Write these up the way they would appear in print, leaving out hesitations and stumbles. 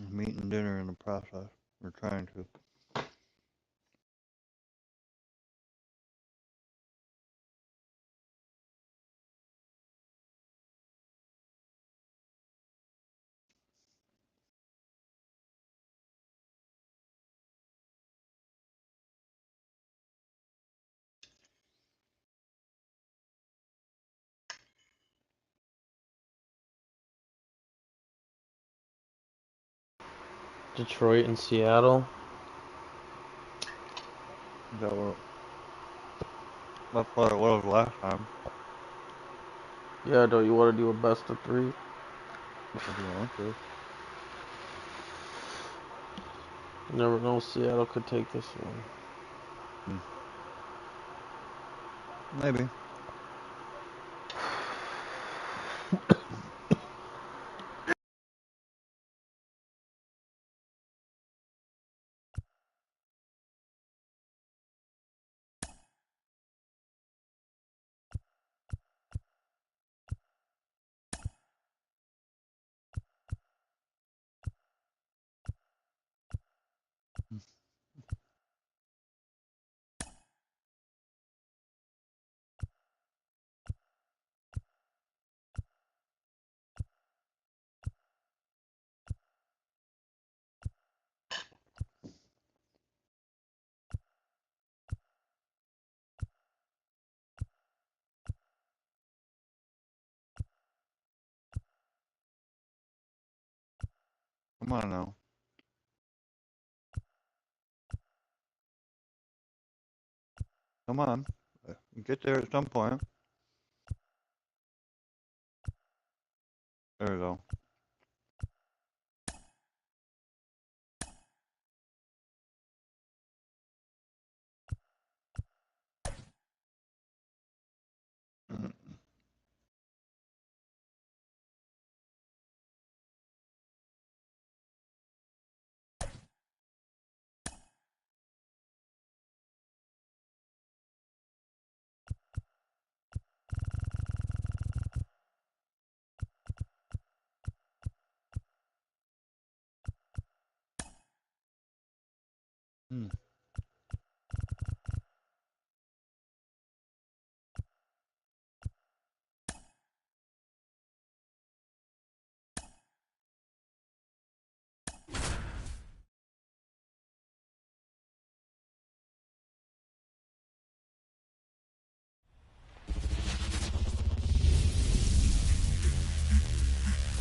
I'm eating dinner in the process. We're trying to. Detroit and Seattle. That's what it was last time. Yeah, don't you want to do a best of 3? If you want to. You never know, Seattle could take this one. Maybe. Come on now. Come on. Get there at some point. There we go. Hmm.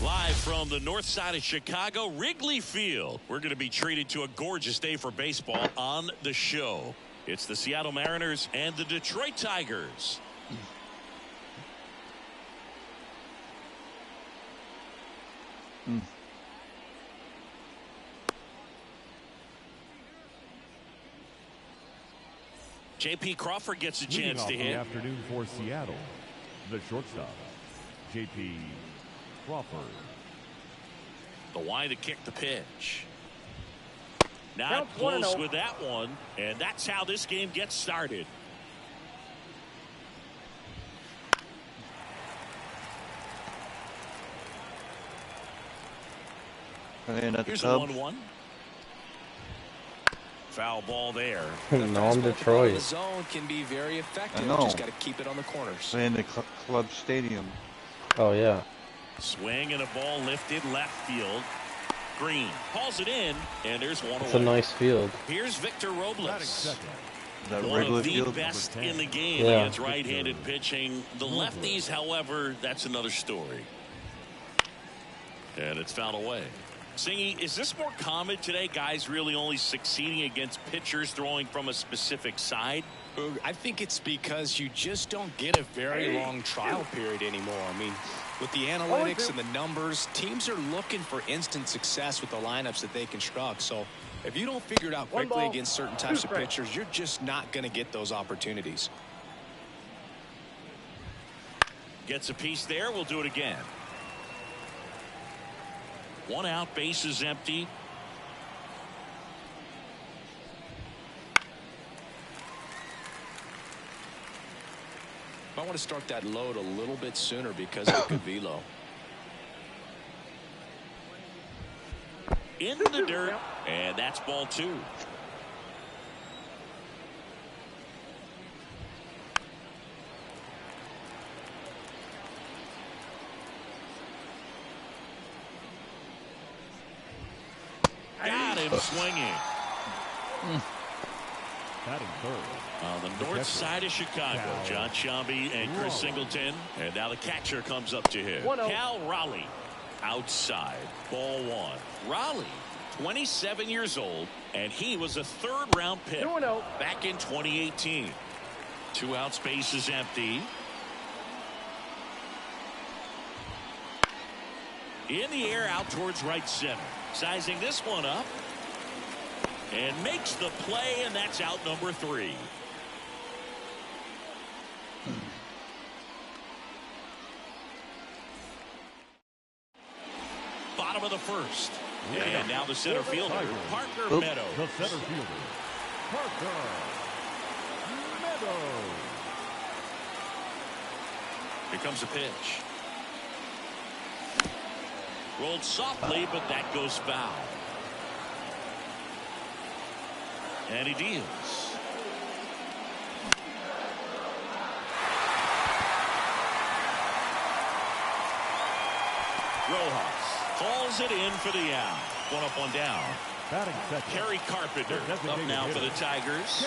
Live from the north side of Chicago, Wrigley Field. We're going to be treated to a gorgeous day for baseball on the show. It's the Seattle Mariners and the Detroit Tigers. J.P. Crawford gets a chance to hit. The afternoon for Seattle, the shortstop, J.P. Crawford. The wide to kick the pitch. Not close with that one, and that's how this game gets started. Here's a 1-1. Foul ball there. No, I'm Detroit. The zone can be very effective. I know. Just got to keep it on the corners. Playing the club stadium. Oh, yeah. Swing and a ball lifted left field. Green hauls it in, and there's one away. It's a nice field. Here's Victor Robles. That One Wrigley of the Field? best in the game against right-handed pitching. The lefties, however, that's another story. And it's fouled away. Singy, is this more common today, guys really only succeeding against pitchers throwing from a specific side? I think it's because you just don't get a very long trial period anymore. I mean, with the analytics and the numbers, teams are looking for instant success with the lineups that they construct. So if you don't figure it out quickly against certain types of pitchers, you're just not going to get those opportunities. Gets a piece there. We'll do it again. One out, base is empty. I want to start that load a little bit sooner because of the good velo. in the dirt, and that's ball 2. Got him swinging. Batting third. On the north side of Chicago, John Sciambi and Chris Singleton. And now the catcher comes up to him. Cal Raleigh outside. Ball 1. Raleigh, 27 years old, and he was a third-round pick back in 2018. 2 outs, base is empty. In the air out towards right center. Sizing this one up. And makes the play, and that's out number 3. Bottom of the first. And now the center fielder, Parker Meadows. The center fielder, Parker Meadows. Here comes the pitch. Rolled softly, but that goes foul. And he deals. Rojas calls it in for the out. 1 up, 1 down. Batting second. Kerry Carpenter up now for the Tigers.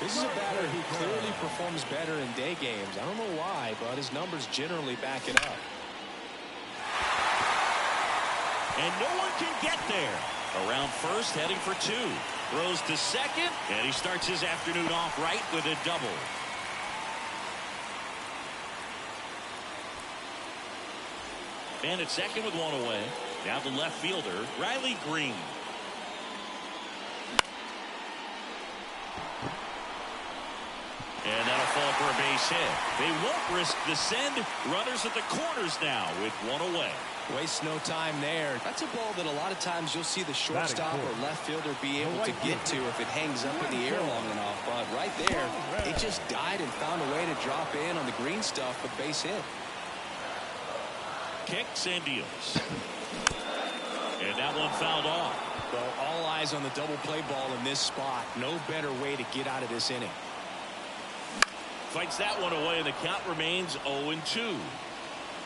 This is a batter who clearly performs better in day games. I don't know why, but his numbers generally back it up. And no one can get there. Around first, heading for 2. Throws to second, and he starts his afternoon off right with a double. And at second with 1 away. Now the left fielder, Riley Green. And that'll fall for a base hit. They won't risk the send. Runners at the corners now with 1 away. Waste no time there. That's a ball that a lot of times you'll see the shortstop or left fielder be able to get to if it hangs up in the air long enough. But right there, it just died and found a way to drop in on the green stuff, but base hit. Kicks and deals. And that one fouled off. Well, all eyes on the double play ball in this spot. No better way to get out of this inning. Fights that one away, and the count remains 0-2.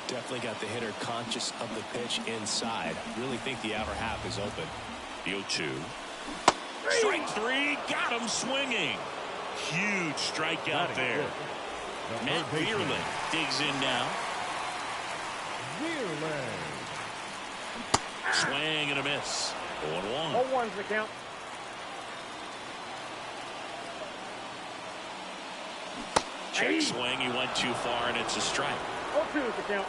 Definitely got the hitter conscious of the pitch inside. Really think the outer half is open. The 0-2. Strike 3. Got him swinging. Huge strikeout there. Matt Vierling digs in now. Swing and a miss. 0-1. 0-1's the count. Check swing. He went too far, and it's a strike. 0-2's the count.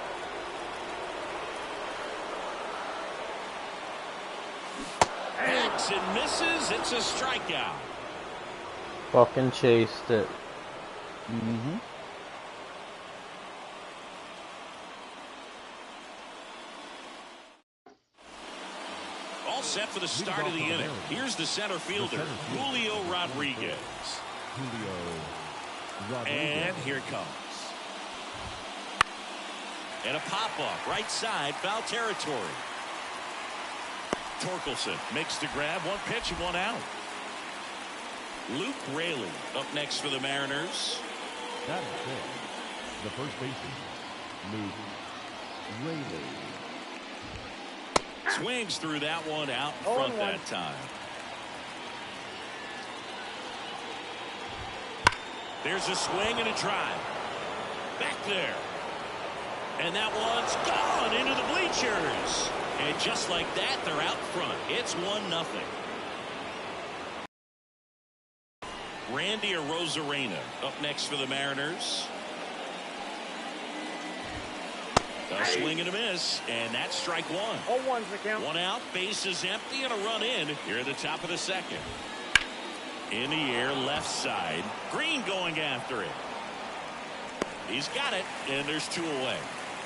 Hacks and misses. It's a strikeout. Fucking chased it. All set for the start of the inning. Here's the center fielder, Julio Rodriguez. And here it comes. And a pop-up, right side, foul territory. Torkelson makes the grab, 1 pitch and 1 out. Luke Raley up next for the Mariners. That is it. The first baseman, Luke Raley. Swings through that one out in front that time. There's a swing and a drive. Back there. And that one's gone into the bleachers. And just like that, they're out front. It's 1-0. Randy Arozarena up next for the Mariners. A swing and a miss, and that's strike 1. 0-1's the count. 1 out, base is empty, and a run in here at the top of the second. In the air, left side. Green going after it. He's got it, and there's 2 away.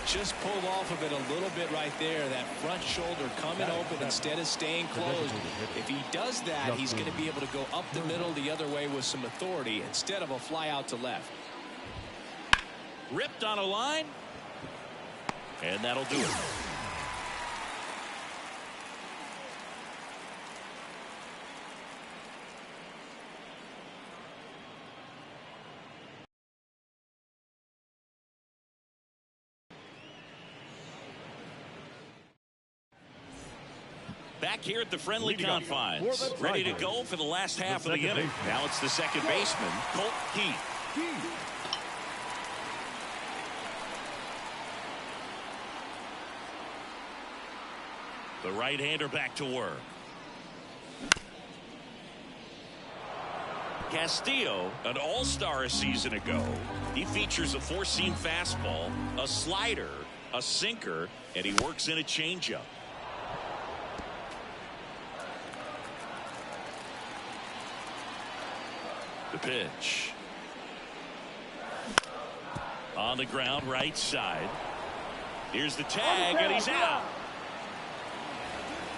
Just pulled off of it a little bit right there. That front shoulder coming open instead of staying closed. If he does that, he's going to be able to go up the middle the other way with some authority instead of a fly out to left. Ripped on a line. And that'll do it. Back here at the friendly confines, ready to go for the last half of the inning. Now it's the second baseman, Colt Heath. The right-hander back to work. Castillo, an all-star a season ago. He features a four-seam fastball, a slider, a sinker, and he works in a changeup. The pitch. On the ground, right side. Here's the tag, and he's out.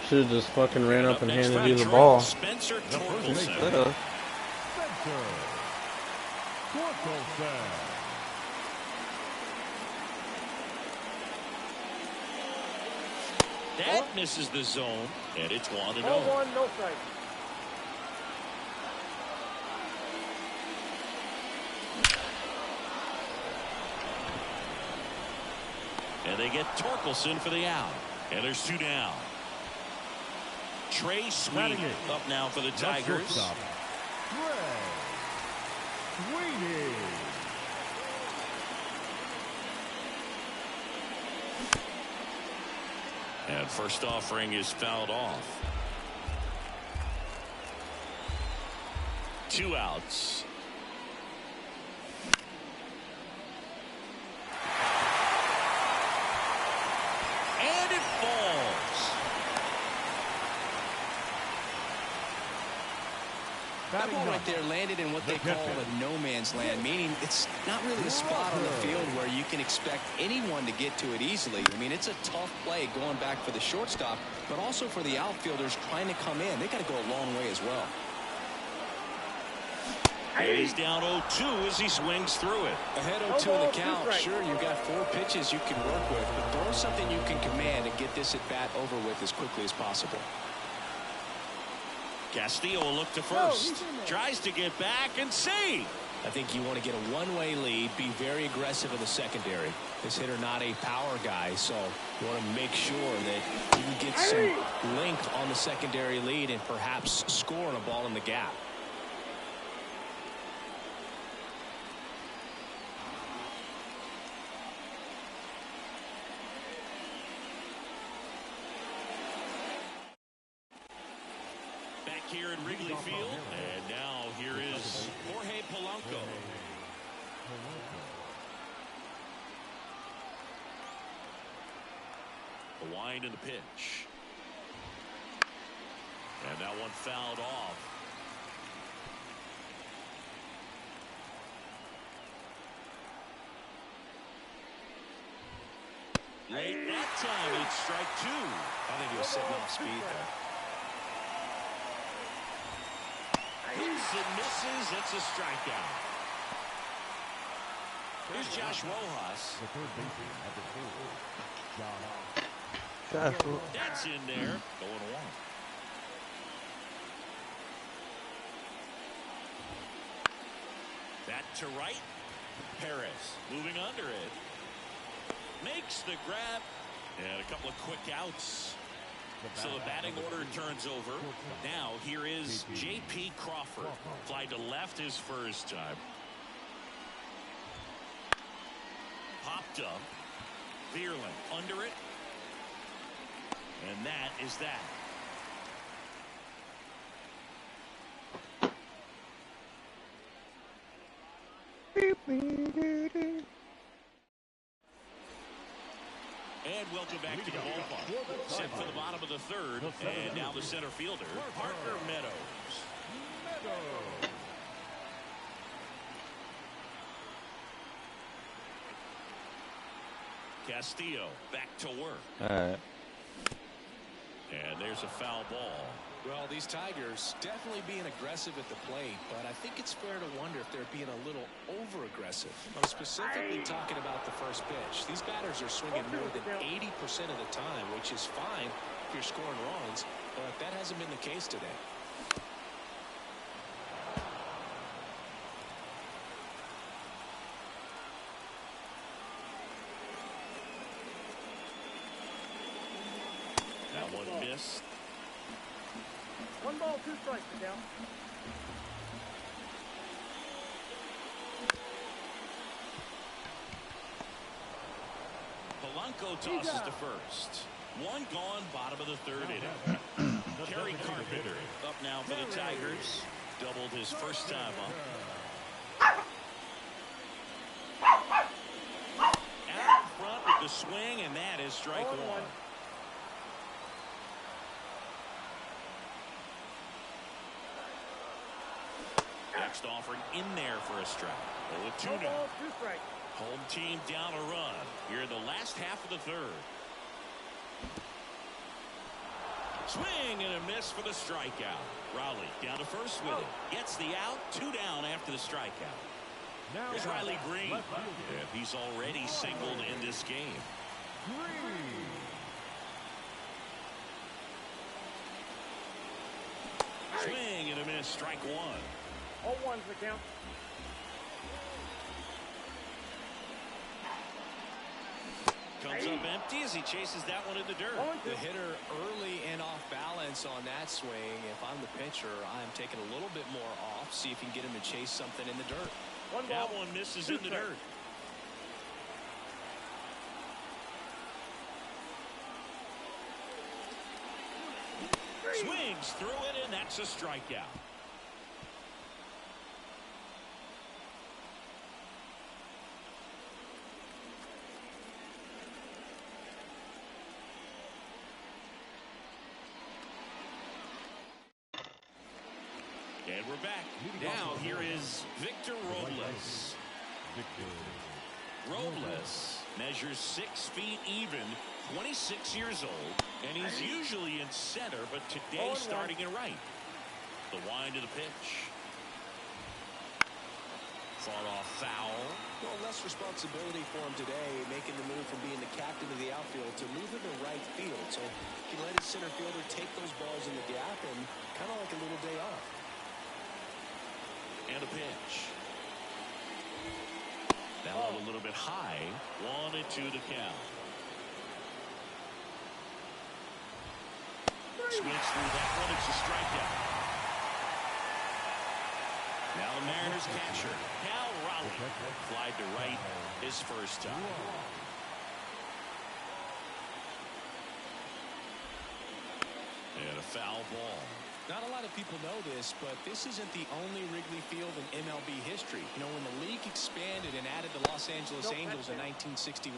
Should have just fucking ran up and handed you the ball. Spencer Torkelson. Spencer Torkelson. That misses the zone, and it's 1-0. No one, no strike. And they get Torkelson for the out. And there's 2 down. Trey Sweeney up now for the Tigers. Trey Sweeney. And first offering is fouled off. 2 outs. And it falls. That ball right there landed in what they call a no man's land, meaning it's not really a spot on the field where you can expect anyone to get to it easily. I mean, it's a tough play going back for the shortstop, but also for the outfielders trying to come in. They got to go a long way as well. And he's down 0-2 as he swings through it. Ahead 0-2 in the count. Sure, you've got 4 pitches you can work with, but throw something you can command and get this at bat over with as quickly as possible. Castillo will look to first. Tries to get back and save. I think you want to get a one-way lead, be very aggressive in the secondary. This hitter not a power guy, so you want to make sure that you can get some length on the secondary lead and perhaps score on a ball in the gap. Here in Wrigley Field, and now here is Jorge Polanco. The wind and the pitch, and that one fouled off. Late that time, it's strike 2. I think he was sitting off speed there. Hits and misses. It's a strikeout. Here's Josh Rojas. The third baseman at the field. That's in there. Going 1. That to right. Perez moving under it. Makes the grab. And a couple of quick outs. So the batting order turns over. Now here is J.P. Crawford. Fly to left his first time. Popped up. Vierling under it. And that is that. And welcome back to the ballpark. Set for the bottom of the 3rd, and now the center fielder, Parker Meadows. Castillo back to work. All right. And there's a foul ball. Well, these Tigers definitely being aggressive at the plate, but I think it's fair to wonder if they're being a little over-aggressive. I'm specifically talking about the first pitch. These batters are swinging more than 80% of the time, which is fine if you're scoring runs, but that hasn't been the case today. That one missed. 1 ball, 2 strikes to count. Polanco tosses to first. One gone, bottom of the third inning. Kerry Carpenter up now for the Tigers. Doubled his first time up. Out in front with the swing, and that is strike one. Next offering in there for a strike. 0-2 1 now. ball, 2 strikes. Home team down a run here in the last half of the third. Swing and a miss for the strikeout. Raleigh down to first with it. Gets the out. 2 down after the strikeout. Here's Riley Green. And he's already singled in this game. Swing and a miss. Strike one. 0-1's the count. Comes up empty as he chases that one in the dirt. The hitter early and off balance on that swing. If I'm the pitcher, I'm taking a little bit more off. See if you can get him to chase something in the dirt. 1 ball, That one misses in the dirt. Swings through it, and that's a strikeout. And we're back. Now here is Victor Robles. Robles measures 6 feet even, 26 years old, and he's usually in center, but today starting in right. The wind of the pitch. Fought off foul. Well, less responsibility for him today, making the move from being the captain of the outfield to moving to right field. So he can let his center fielder take those balls in the gap and kind of like a little day off. And a pitch. That one a little bit high. 1-2 to count. Swings through that one. It's a strikeout. Now the Mariners catcher, Cal Raleigh, flied to right his first time. And a foul ball. Not a lot of people know this, but this isn't the only Wrigley Field in MLB history. You know, when the league expanded and added the Los Angeles Angels in 1961,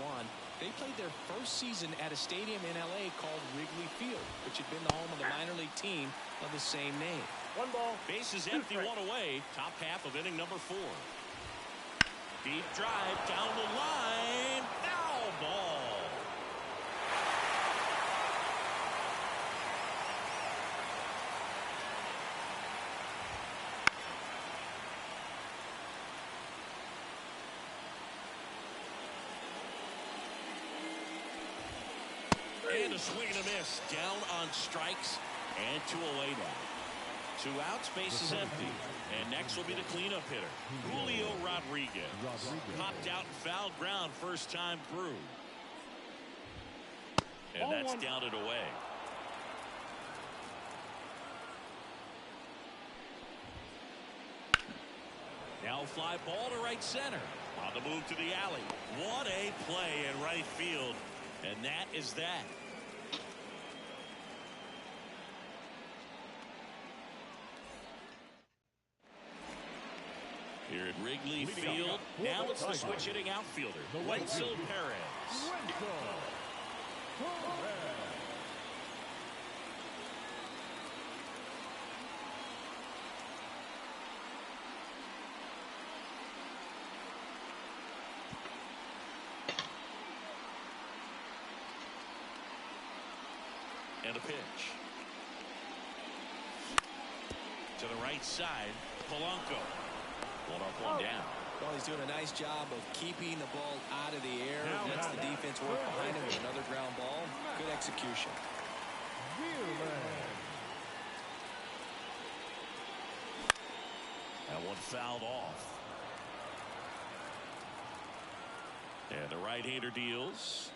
they played their first season at a stadium in L.A. called Wrigley Field, which had been the home of the minor league team of the same name. 1 ball. Bases empty, 1 away. Top half of inning number 4. Deep drive down the line. Foul ball. And a swing and a miss. Down on strikes and 2 away now. 2 outs, bases empty. And next will be the cleanup hitter, Julio Rodriguez. Popped out and fouled ground first time through. And that's down and away. Now fly ball to right center. On the move to the alley. What a play in right field. And that is that. Here at Wrigley Field, now it's the switch hitting outfielder, Wenzel Perez. And a pitch. To the right side, Polanco. 1 up, 1 down. Well, he's doing a nice job of keeping the ball out of the air. Lets the defense work behind him with another ground ball. Good execution. That one fouled off. And the right-hander deals.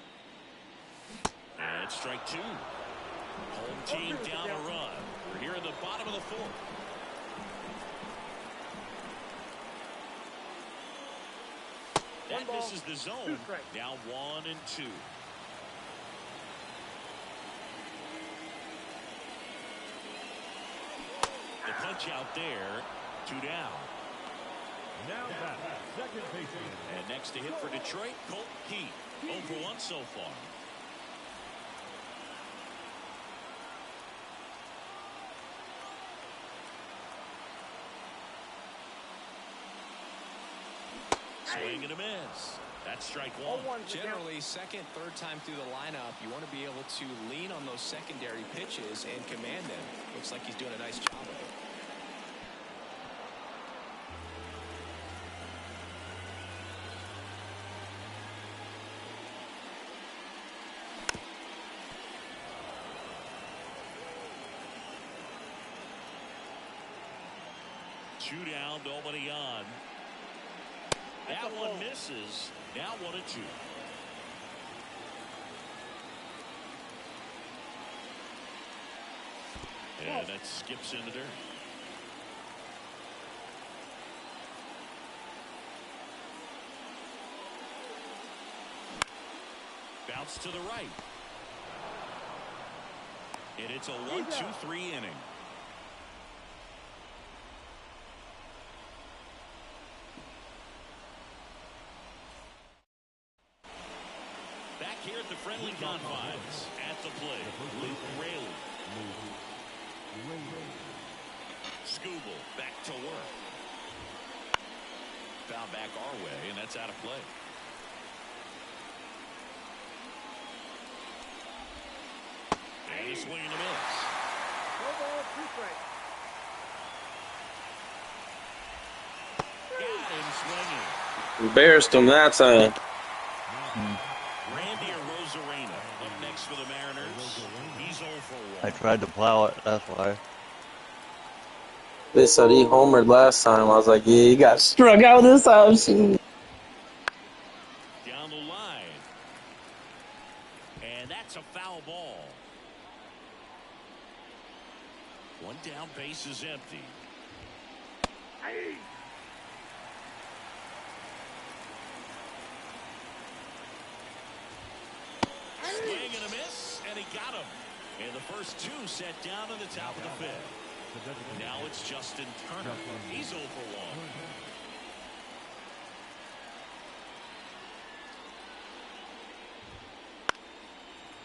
And strike 2. Home team down a run. We're here in the bottom of the fourth. That misses the zone. Now 1-2. The punch out there. 2 down. Now back, second baseman. And next to hit for Detroit, Colt Keith. 0 for 1 so far. Swing and a miss. That's strike 1. Generally, second, third time through the lineup, you want to be able to lean on those secondary pitches and command them. Looks like he's doing a nice job of it. Two down, nobody on. That one misses. Now 1-2. And that skips in the dirt. Bounce to the right. And it's a 1-2-3 inning. Here at the friendly confines, at the plate, Luke Raley. Scooble back to work. Foul back our way, and that's out of play. And he's swinging a miss. No ball, 2 strikes. Got him swinging. Embarrassed him that time. Up next for the Mariners. He's 0 for 1. I tried to plow it, that's why. They said he homered last time. I was like, yeah, he got struck out this time. Down the line. And that's a foul ball. 1 down, base is empty. Swing and a miss, and he got him. And the first 2 set down in the top of the 5th. Now it's Justin Turner. He's 0 for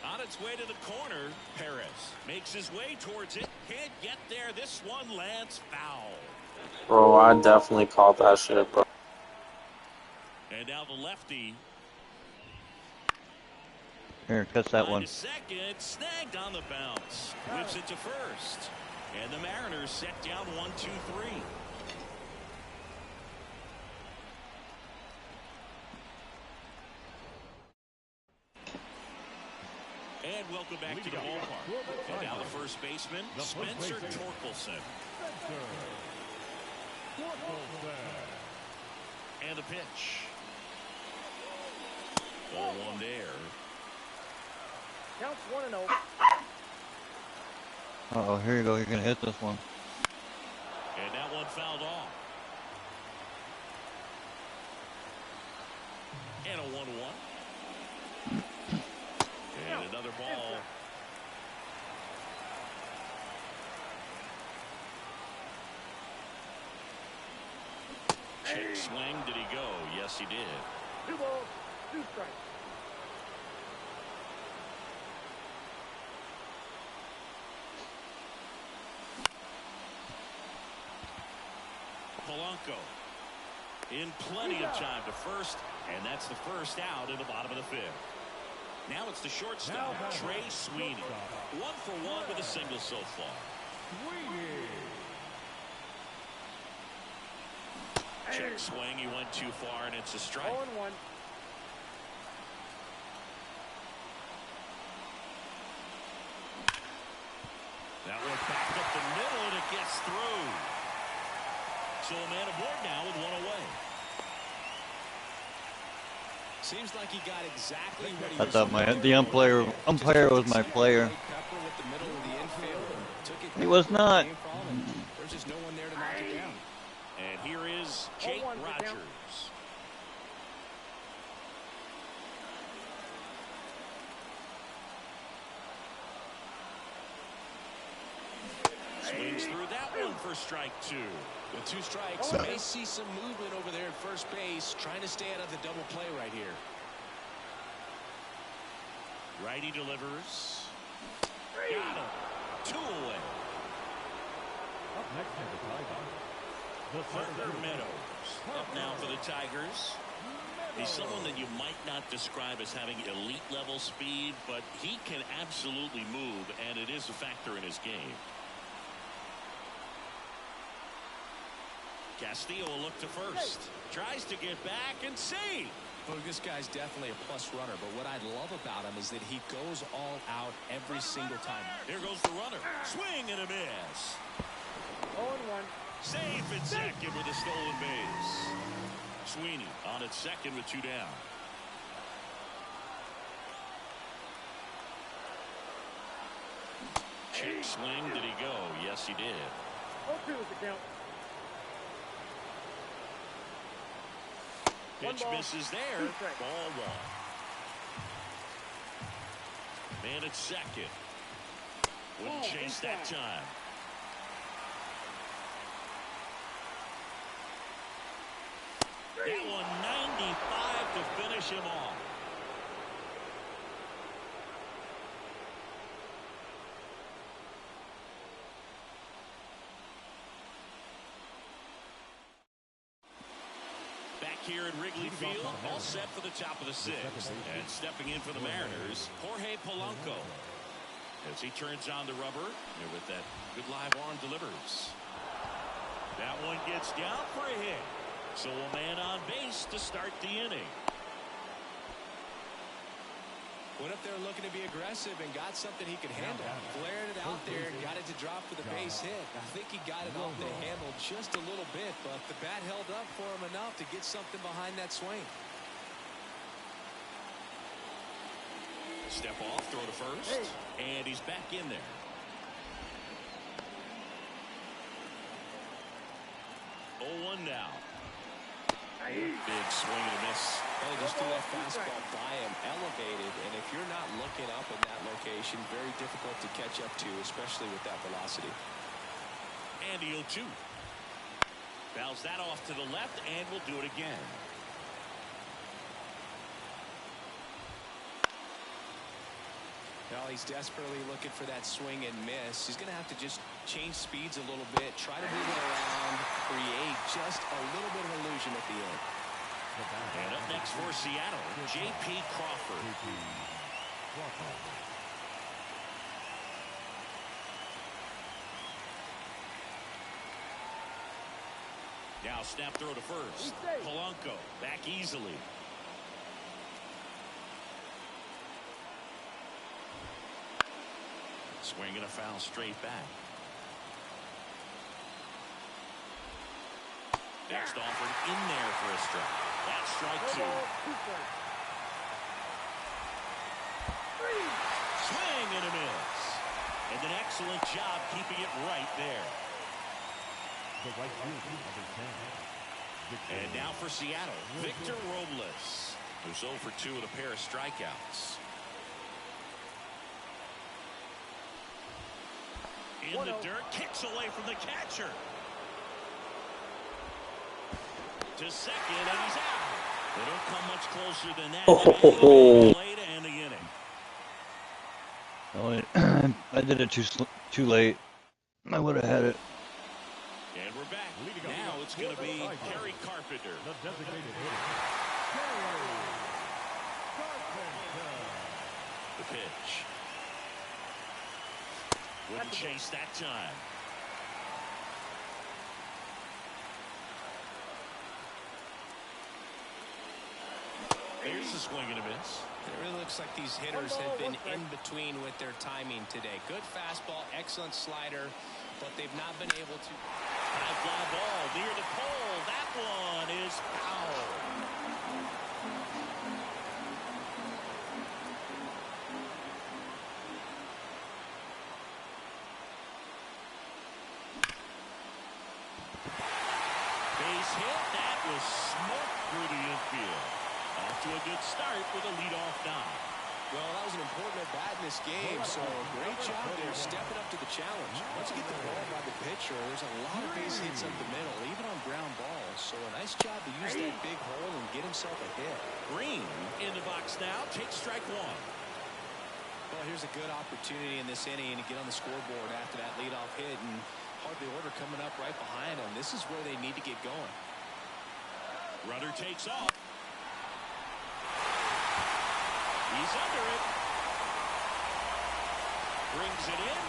1. On its way to the corner, Perez makes his way towards it. Can't get there. This one lands foul. Bro, I definitely called that shit, bro. And now the lefty. Here, catch that one. Second, snagged on the bounce. Whips it to first. And the Mariners set down 1-2-3. And welcome back to the ballpark. And now the first baseman, Spencer Torkelson. And a pitch. Ball 1 there. Counts 1-0. Uh-oh, here you go. You're going to hit this one. And that one fouled off. And a 1-1. And another ball. Check swing. Did he go? Yes, he did. 2 balls, 2 strikes. Polanco in plenty of time to first, and that's the first out in the bottom of the 5th. Now it's the shortstop, Trey Sweeney. 1 for 1 with a single so far. Check swing, he went too far, and it's a strike. 0-1. That one back up the middle, and it gets through. So a man aboard now with 1 away. Seems like he got exactly what he I was thought the umpire was my player. Pepper with the middle of the infield. took it. He was not. Came from, and there's just no one there to knock it down. And here is Jake 0-1 for count. Rogers. Swings through that one for strike 2. With 2 strikes, may see some movement over there at first base, trying to stay out of the double play right here. Righty delivers. Got it. 2 away. Up next is the Tigers. The Parker second Meadows up now for the Tigers. He's someone that you might not describe as having elite level speed, but he can absolutely move, and it is a factor in his game. Castillo will look to first. Tries to get back and see. Well, this guy's definitely a plus runner, but what I love about him is that he goes all out every single time. Here goes the runner. Swing and a miss. 0-1. Safe at second with a stolen base. Sweeney on at second with 2 down. Check swing. Did he go? Yes, he did. 0-2 is the count. Pitch ball, misses there. 2 strikes. Ball 1. Man at second. Wouldn't chase that time. That one 95 to finish him off. Back here at Wrigley Field, all set for the top of the 6th. And stepping in for the Mariners, Jorge Polanco. As he turns on the rubber, and with that good live arm delivers. That one gets down for a hit. So a man on base to start the inning. Went up there looking to be aggressive and got something he could handle. Flared it out there and got it to drop for the base hit. I think he got it off the handle just a little bit, but the bat held up for him enough to get something behind that swing. Step off, throw to first, and he's back in there. Oh, 1 now. Big swing and a miss. Well, he just threw that fastball by him, elevated, and if you're not looking up in that location, very difficult to catch up to, especially with that velocity. And the 0-2. Fouls that off to the left, and we'll do it again. Well, he's desperately looking for that swing and miss. He's going to have to just change speeds a little bit, try to move it around, create just a little bit of illusion at the end. And up next for Seattle, J.P. Crawford. Now snap throw to first. Polanco back easily. Swing and a foul straight back. Next offered in there for a strike. That's strike 2. Swing and a miss. And an excellent job keeping it right there. And now for Seattle, Victor Robles, who's 0 for 2 with a pair of strikeouts. In the dirt, kicks away from the catcher. To second, and he's out. They don't come much closer than that. Play to end the inning. Oh, I did it too late. I would have had it. And we're back. Now it's going to be Gary Carpenter. The designated hitter. The pitch. Wouldn't chase that time. Here's the swing and a miss. It really looks like these hitters have been in between with their timing today. Good fastball, excellent slider, but they've not been able to. High fly ball near the pole. That one is foul. base hit. That was smoked through the infield. Off to a good start with a leadoff knock. Well, that was an important at-bat in this game, so great job there stepping up to the challenge. Once you get the ball by the pitcher, there's a lot of base hits up the middle, even on ground balls. So a nice job to use that big hole and get himself a hit. Green in the box now. Takes strike one. Well, here's a good opportunity in this inning to get on the scoreboard after that leadoff hit, and hardly order coming up right behind them. This is where they need to get going. Runner takes off. He's under it. Brings it in.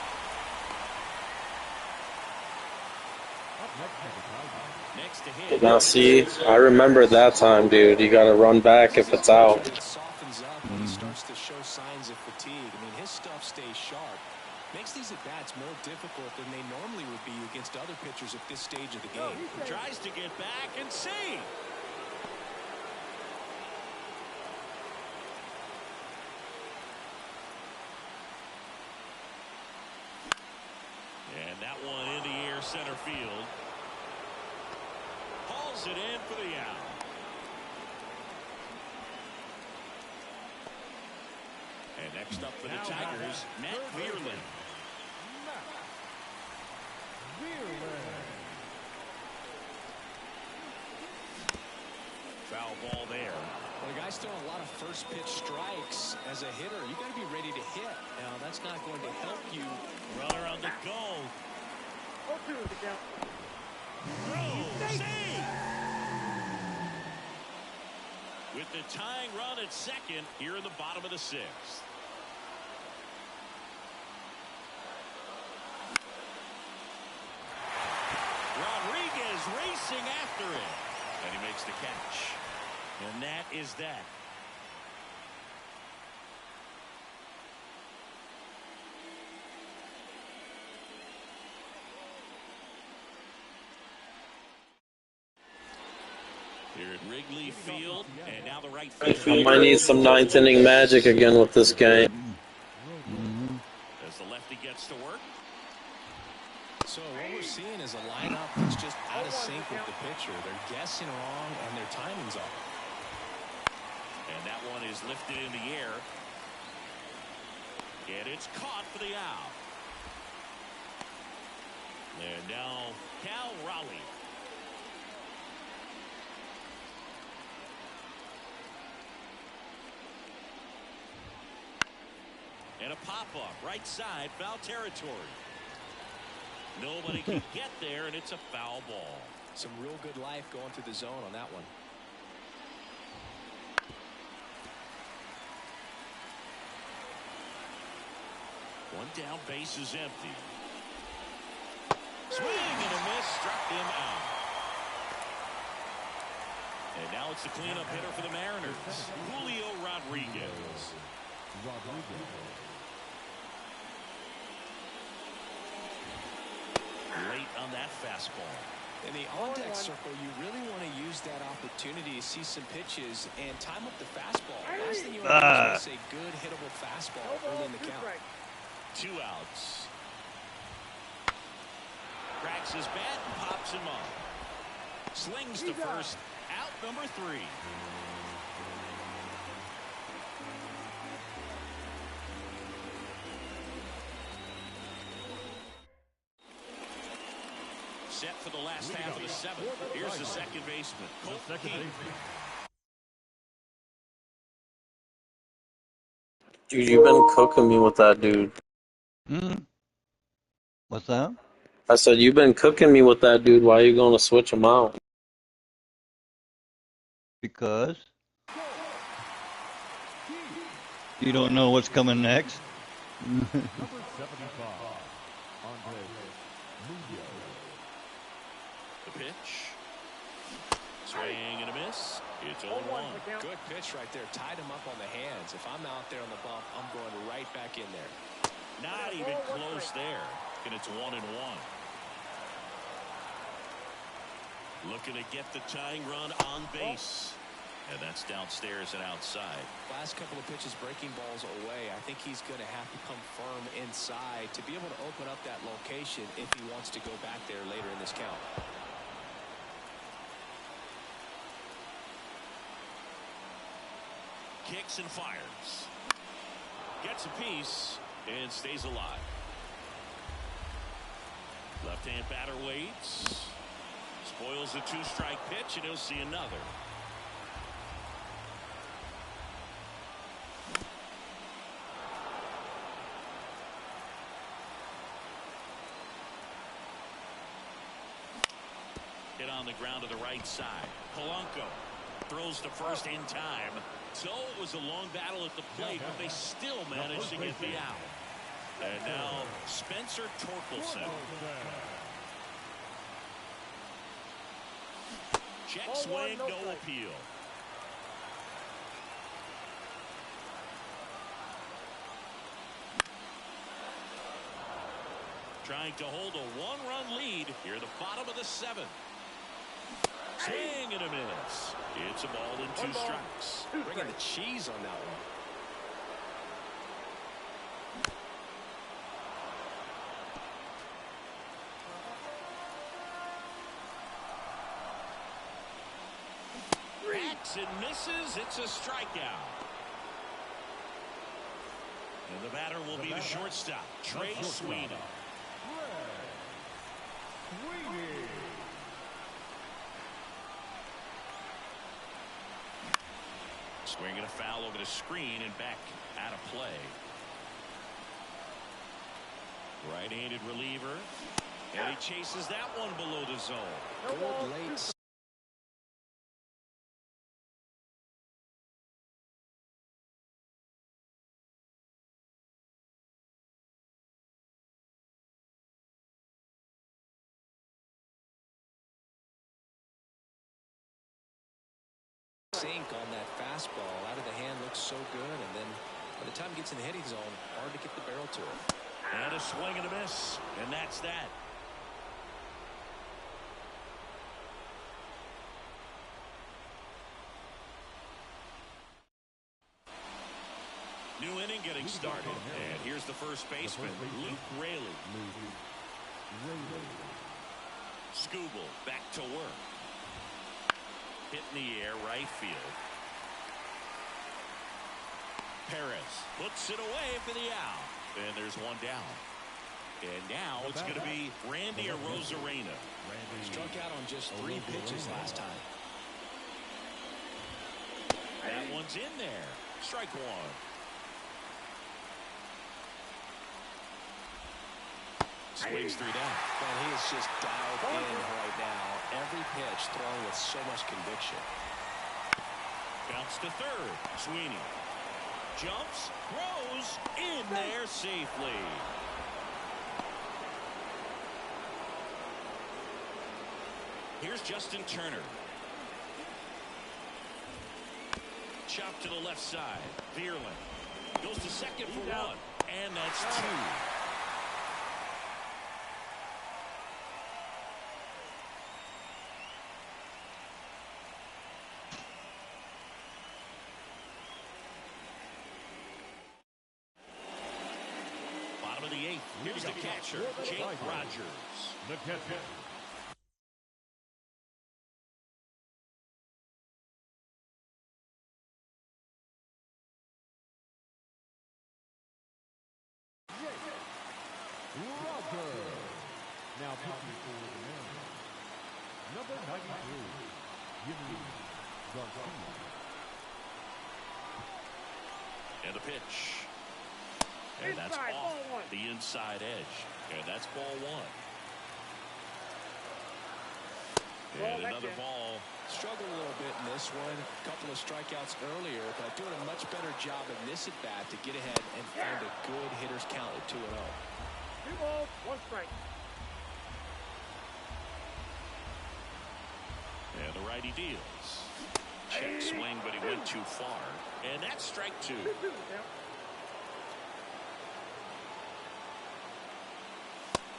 Next to hit. Now see, I remember that time, dude. You gotta run back if it's out. It softens up when he starts to show signs of fatigue. I mean, his stuff stays sharp. Makes these at-bats more difficult than they normally would be against other pitchers at this stage of the game. Tries to get back and see. And that one in the air center field. Hauls it in for the out. And next up for the Tigers, Matt Vierling. Foul ball there. Well, the guy's throwing a lot of first pitch strikes. As a hitter, you got to be ready to hit. Now, that's not going to help you. Runner on the go. 0-2 is the count. Throw, save. With the tying run at second here in the bottom of the sixth. Rodriguez racing after it. And he makes the catch. And that is that. Here at Wrigley Field, and now the right field. I might need some ninth inning magic again with this game. As the lefty gets to work. So what we're seeing is a lineup that's just out of sync with the pitcher. They're guessing wrong, and their timing's off. And that one is lifted in the air. And it's caught for the out. And now Cal Raleigh. And a pop-up right side, foul territory. Nobody can get there, and it's a foul ball. Some real good life going through the zone on that one. One down, base is empty. Swing and a miss, struck him out. And now it's the cleanup hitter for the Mariners, Julio Rodriguez. Late on that fastball. In the on-deck circle, you really want to use that opportunity to see some pitches and time up the fastball. Last thing you want to do is a good hittable fastball early in the count. 2 outs. Cracks his bat and pops him up. Slings to first. Out number 3. Set for the last half of the 7th. Here's the second baseman, Colt Keith. Dude, you've been cooking me with that dude. What's that? I said, you've been cooking me with that dude. Why are you going to switch him out? Because you don't know what's coming next. Number 75, Andre Munoz. The pitch. Swing and a miss. It's 0-1. Good pitch right there. Tied him up on the hands. If I'm out there on the bump, I'm going right back in there. Not even close there. And it's 1-1. Looking to get the tying run on base. And that's downstairs and outside. Last couple of pitches breaking balls away. I think he's going to have to come firm inside to be able to open up that location if he wants to go back there later in this count. kicks and fires. Gets a piece and stays alive. Left-hand batter waits. Spoils the 2-strike pitch, and he'll see another. Hit on the ground to the right side. Polanco throws to first in time. So it was a long battle at the plate, but they still managed to get the out. And now Spencer Torkelson. Check swing, no appeal. Trying to hold a 1-run lead here at the bottom of the 7th. Swing and a miss. It's a ball and 2 strikes. Bringing the cheese on that one. Hacks and misses. It's a strikeout. And the batter will be the shortstop, Trey Sweeney. Swinging a foul over the screen and back out of play. Right-handed reliever. And he chases that one below the zone. Good late. Sink on that fastball. Out of the hand looks so good, and then by the time it gets in the hitting zone, hard to get the barrel to it. And a swing and a miss, and that's that. New inning getting started, and here's the first baseman, Luke Raley. Skubal back to work. Hit in the air, right field. Perez puts it away for the out. And there's one down. And now it's going to be Randy Arozarena. Struck out on just 3 pitches last time. That one's in there. Strike one. Swings through that. Man, he is just dialed in right now. Every pitch thrown with so much conviction. Bounce to third. Sweeney jumps, throws in there safely. Here's Justin Turner. Chop to the left side. Vierling goes to second for one, and that's 2. Bottom of the 8th. Here's the catcher, Jake Rogers. The catcher. Now pitching for the Mariners, number 93, Jimmy Garcia. And a pitch. And that's off the inside edge. And that's ball 1. And another ball. Struggled a little bit in this one. A couple of strikeouts earlier, but doing a much better job in this at-bat to get ahead and find a good hitter's count at 2-0. 2 balls, 1 strike. And the righty deals. Check swing, but he went too far. And that's strike 2.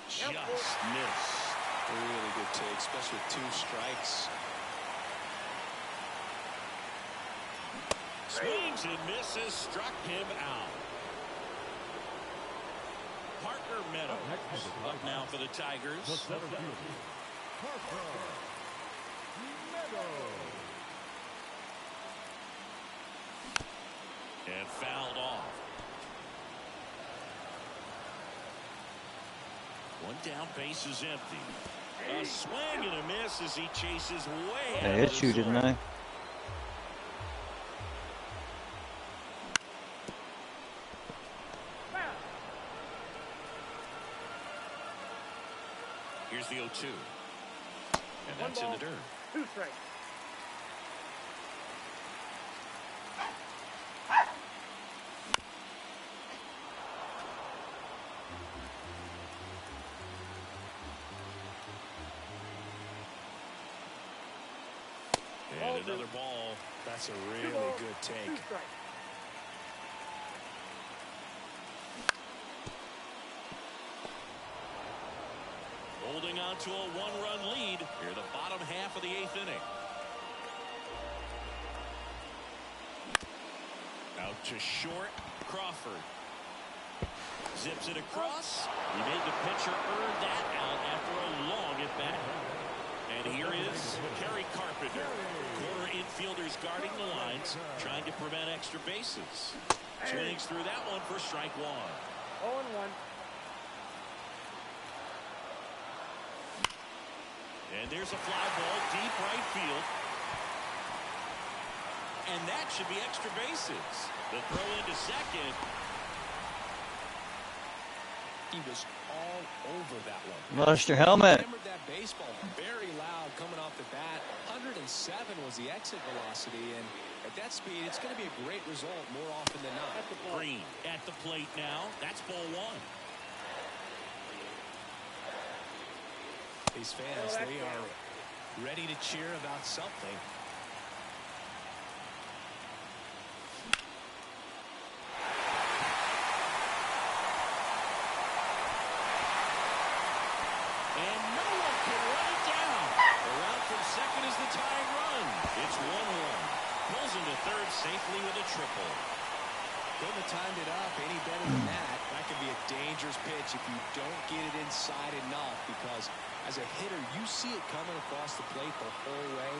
Just missed. Really good take, especially with 2 strikes. Swings and misses, struck him out. Parker Meadows up now for the Tigers. The center fielder, Parker Meadows. And fouled off. One down, base is empty. A swing and a miss as he chases way I out hit of you, the didn't zone. I? Here's the 0-2. And One that's in ball, the dirt. 2 strikes. And another ball. That's a 2 really balls, good 2 take. strikes. Holding on to a 1-run lead here in the bottom half of the 8th inning. Out to short, Crawford. Zips it across. He made the pitcher earn that out after a long at-bat. And here is Kerry Carpenter. Corner infielders guarding the lines, trying to prevent extra bases. Swings through that one for strike 1. 0-1. And there's a fly ball deep right field. And that should be extra bases. The throw into second. He was all over that one. Lost your helmet. Hammered that baseball very loud coming off the bat. 107 was the exit velocity, and at that speed, it's going to be a great result more often than not. Green at the plate now. That's ball 1. These fans, they are ready to cheer about something. And no one can run it down. Around from second is the tying run. It's 1-1. Pulls into third safely with a triple. Couldn't have timed it up any better than that. That could be a dangerous pitch if you don't get it inside enough, because as a hitter, you see it coming across the plate the whole way.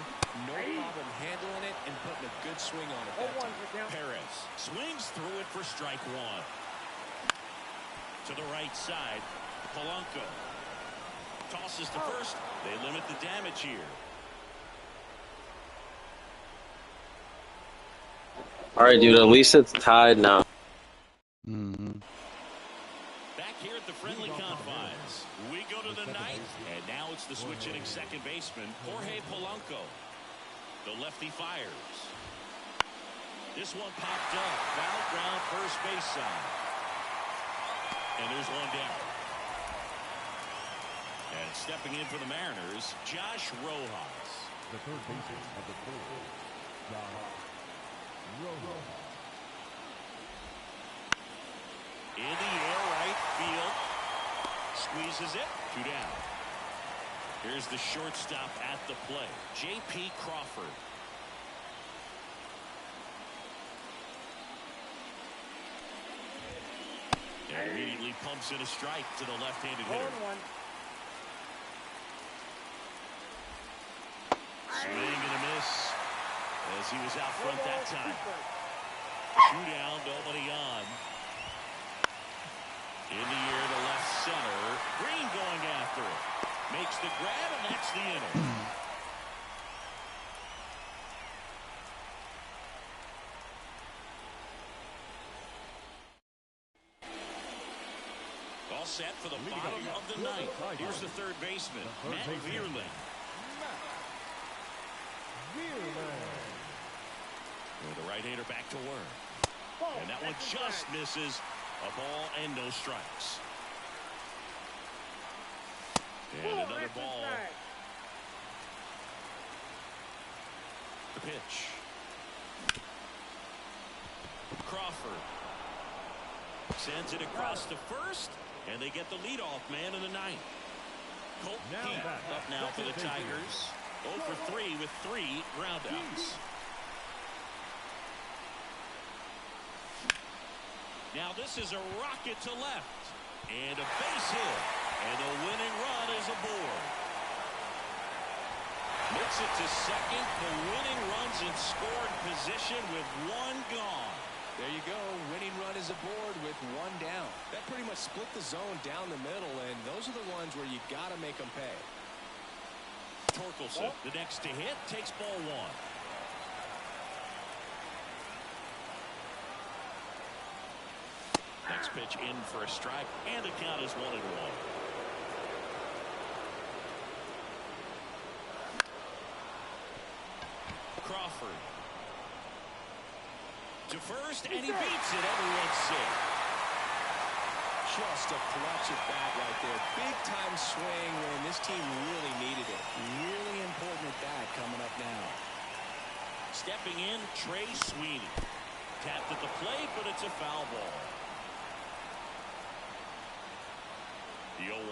No problem handling it and putting a good swing on it that time. Perez swings through it for strike 1. To the right side, Polanco tosses to first. They limit the damage here. All right, dude. At least it's tied now. Back here at the friendly confines, we go to the ninth, and now it's the switch-hitting second baseman, Jorge Polanco. The lefty fires. This one popped up, foul ground first base side. And there's one down. And stepping in for the Mariners, Josh Rojas. The third baseman of the fourth, Josh Rojas. In the air, right field. Squeezes it. 2 down. Here's the shortstop at the play, J.P. Crawford. And immediately pumps in a strike to the left-handed hitter. 0-1. Swing and a miss as he was out front that time. 2 down, nobody on. In the air to left center. Green going after it. Makes the grab, and that's the inning. All set for the bottom of the ninth. Here's the third baseman, Matt Vierling. And the right-hander back to work. And that one just misses. A ball and no strikes. And another ball. The pitch. Crawford sends it across to first, and they get the leadoff man in the ninth. Colt Heath up now for the Tigers. 0 for 3 with 3 groundouts. Now this is a rocket to left. And a base hit. And the winning run is aboard. Makes it to second. The winning run's in scoring position with 1 gone. There you go. Winning run is aboard with one down. That pretty much split the zone down the middle, and those are the ones where you got to make them pay. Torkelson, the next to hit, takes ball one. Next pitch in for a strike, and the count is 1-1. Crawford to first, and he beats it. Everyone's safe. Just a clutch at bat right there. Big time swing when this team really needed it. Really important at bat coming up now. Stepping in, Trey Sweeney. Tapped at the plate, but it's a foul ball. The 0-1.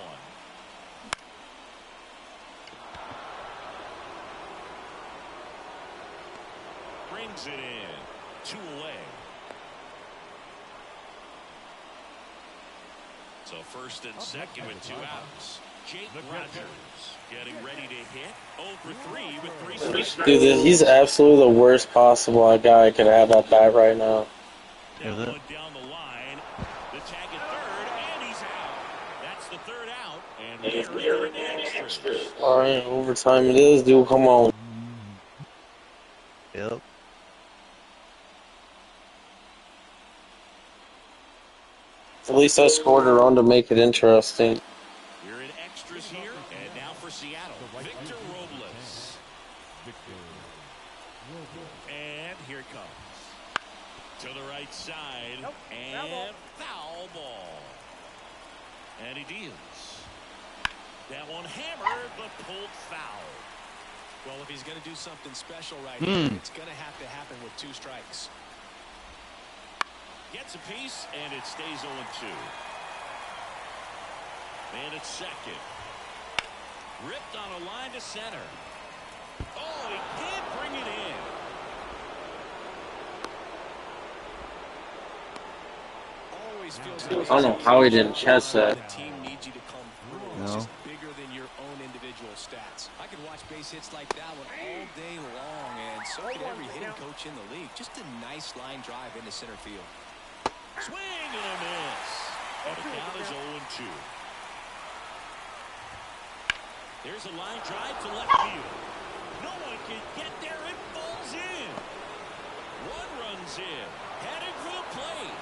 Brings it in. 2 away. So first and second with 2 outs. Jake Rogers getting ready to hit. 0 for 3 with 3 strikes. Dude, he's absolutely the worst possible guy I could have at bat right now. That one down the line. The tag at third, and he's out. That's the 3rd out, and we're in the extras. All right, overtime it is, dude. Come on. Yep. At least I scored a run to make it interesting. We're in extras here, and now for Seattle, Victor Robles. And here it comes. To the right side, and foul ball. And he deals. That one hammered, but pulled foul. Well, if he's going to do something special right here, it's going to happen with 2 strikes. Gets a piece, and it stays 0-2. And it's second. Ripped on a line to center. Oh, he can't bring it in. Always feels I don't know how he didn't catch that. The team needs you to come through. It's just bigger than your own individual stats. I could watch base hits like that one all day long, and so could every hitting coach in the league. Just a nice line drive into center field. Swing and a miss. And the count is 0-2. There's a line drive to left field. No one can get there. It falls in. 1 run's in. Headed for the plate.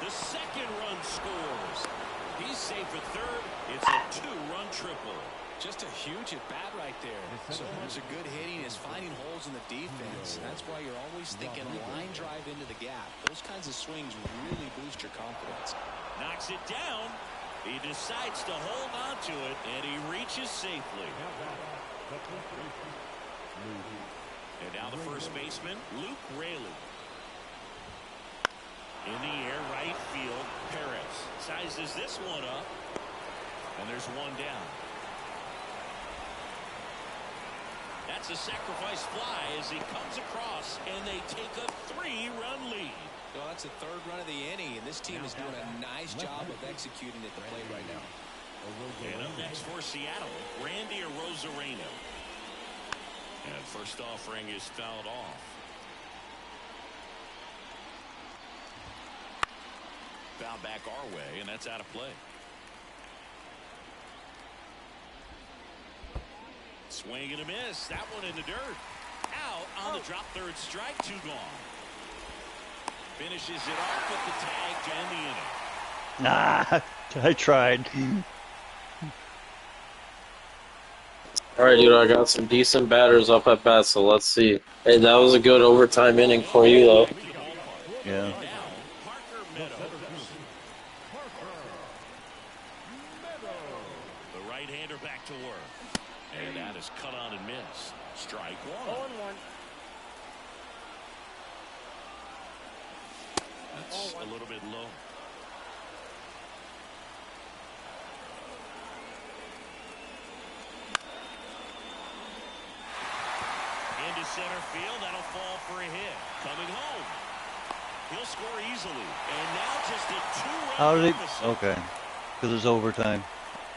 The 2nd run scores. He's safe at 3rd. It's a 2-run triple. Just a huge at-bat right there. So much of good hitting is finding holes in the defense. That's why you're always thinking line drive into the gap. Those kinds of swings really boost your confidence. Knocks it down. He decides to hold on to it, and he reaches safely. And now the first baseman, Luke Raley. In the air, right field, Perez sizes this one up, and there's 1 down. That's a sacrifice fly as he comes across, and they take a 3-run lead. Well, that's the 3rd run of the inning, and this team is doing a nice job of executing at the plate right now. And up next for Seattle, Randy Arozarena. And first offering is fouled off. Foul back our way, and that's out of play. Swing and a miss. That one in the dirt. Out on the drop, 3rd strike, 2 gone. Finishes it off with the tag to end the inning. Nah, I tried. All right, dude, I got some decent batters up at bat, so let's see. Hey, that was a good overtime inning for you, though. Yeah. The right-hander back to work. And that is cut on and missed. Strike 1. 0-1. That's a little bit low. Into center field. That'll fall for a hit. Coming home. He'll score easily. And now just a 2-run How did deficit. he? Okay. Because it's overtime.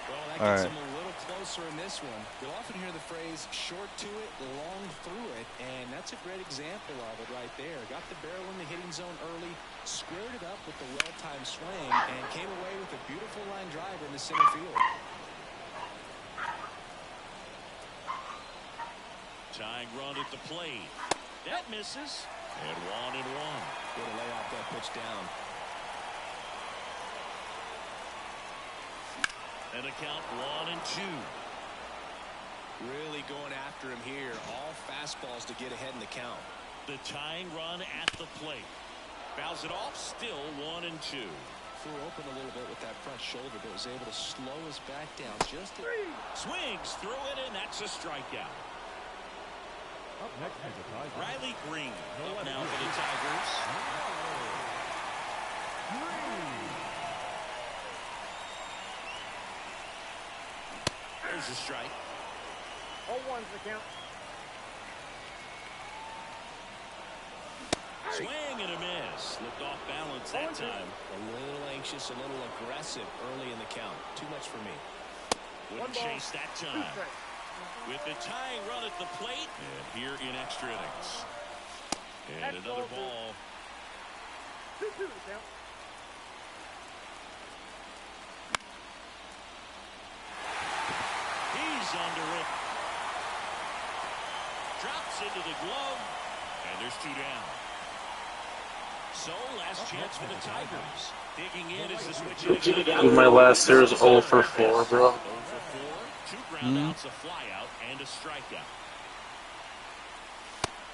Well, that All gets right. him a little closer closer in this one. You'll often hear the phrase, short to it, long through it, and that's a great example of it right there. Got the barrel in the hitting zone early, squared it up with the well-timed swing, and came away with a beautiful line drive in the center field. Tying run at the plate. That misses. And 1-1. Way to lay off that pitch down. And a count 1-2. Really going after him here. All fastballs to get ahead in the count. The tying run at the plate. Fouls it off, still 1-2. Flew open a little bit with that front shoulder, but was able to slow his back down just Swings through it, and that's a strikeout. Up next is the Tigers. Riley Green up now for the Tigers. There's a strike. 0-1's the count. Swing and a miss. Slipped off balance that time. a little anxious, a little aggressive early in the count. Too much for me. Wouldn't chase that time. With the tying run at the plate, and here in extra innings. And another ball. 2-2 the count. He's under it. Drops into the glove, and there's 2 down. So, last chance for the Tigers. Digging in as the switch. My last here is 0 for 4, bro. 0 for 4, 2 groundouts, a flyout, and a strikeout.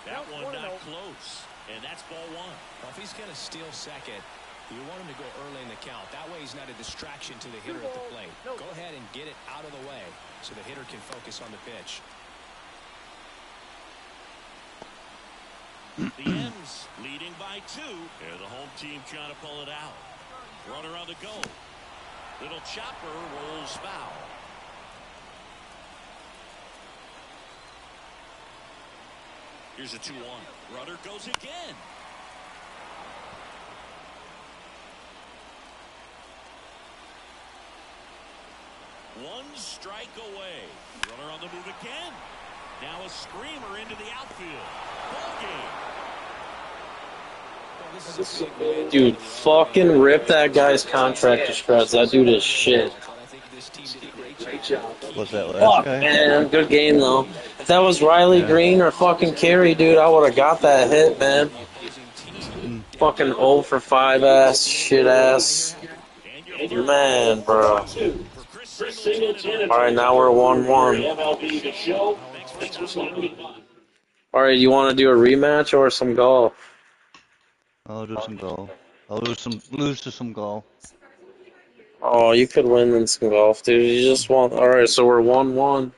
That one not close, and that's ball 1. Well, if he's going to steal second, you want him to go early in the count. That way he's not a distraction to the hitter at the plate. Go ahead and get it out of the way so the hitter can focus on the pitch. The M's leading by 2. And the home team trying to pull it out. Runner on the go. Little chopper rolls foul. Here's a 2-1. Runner goes again. One strike away. Runner on the move again. Now a screamer into the outfield. Ball game. Dude, fucking rip that guy's contract to shreds. That dude is shit. Was that last Fuck, guy? man. Good game, though. If that was Riley Green or fucking Carey, dude, I would have got that hit, man. Fucking 0 for 5 ass, shit ass. Man, bro. Alright, now we're 1-1. Mlb The Show. Alright, you want to do a rematch or some golf? I'll do some golf. I'll lose to some golf. Oh, you could win in some golf, dude. You just want... Alright, so we're 1-1.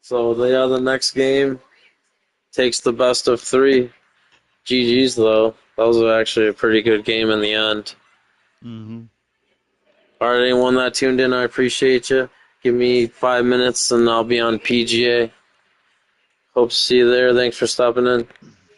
So, the next game takes the best of 3. GG's, though. That was actually a pretty good game in the end. Mm-hmm. Alright, anyone that tuned in, I appreciate you. Give me 5 minutes and I'll be on PGA. Hope to see you there. Thanks for stopping in.